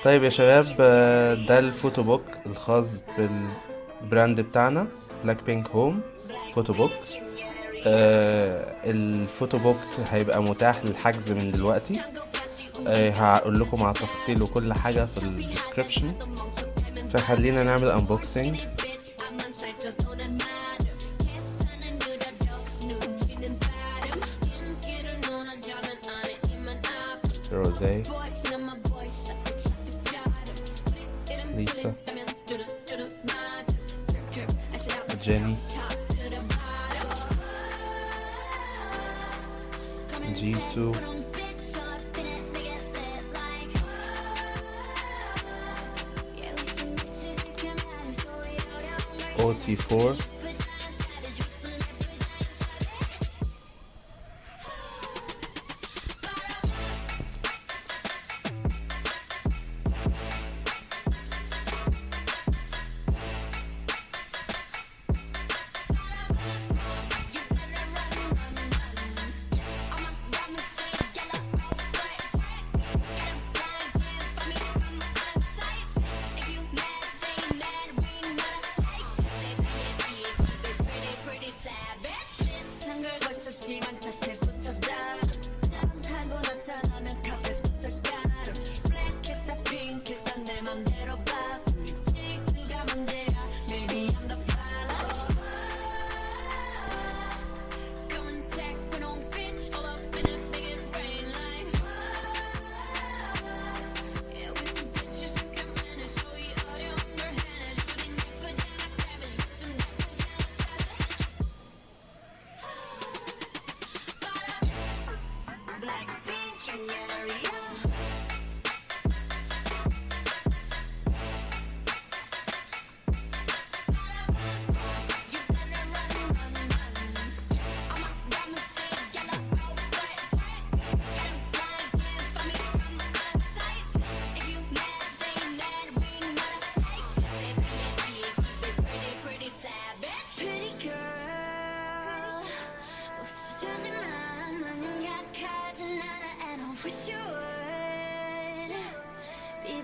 طيب يا شباب، ده الفوتو بوك الخاص بالبراند بتاعنا بلاك بينك هوم فوتو بوك. الفوتو بوك هيبقى متاح للحجز من دلوقتي. هقول لكم على التفاصيل وكل حاجة في الديسكريبشن، فخلينا نعمل انبوكسنج. روزي، ليسا، جيني، جيسو، OT4،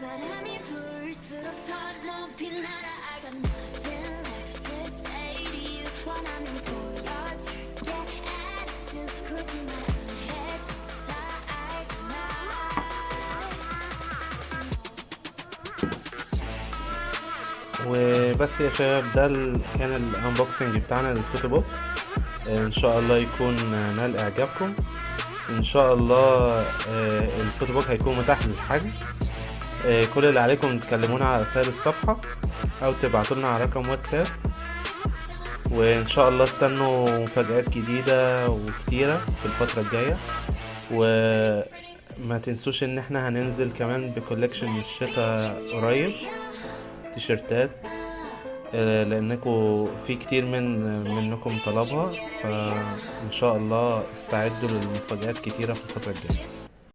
바람이 불수록 더 높이 날아. I got nothing left to say to you. 원하면 보여줄게 attitude. 굳이 말 안 해도 다 알잖아. وبس يا شباب، ده كان الانبوكسنج بتاعنا للفوتو بوك. ان شاء الله يكون نال اعجابكم. ان شاء الله الفوتو بوك هيكون متاح للحجز. كل اللي عليكم تكلمونا على رسائل الصفحة او تبعتولنا على رقم واتساب، وان شاء الله استنوا مفاجآت جديدة وكتيرة في الفترة الجاية. وما تنسوش ان احنا هننزل كمان بكولكشن الشتاء قريب، تيشيرتات، لانكم في كتير منكم طلبها، فان شاء الله استعدوا للمفاجآت كتيرة في الفترة الجاية.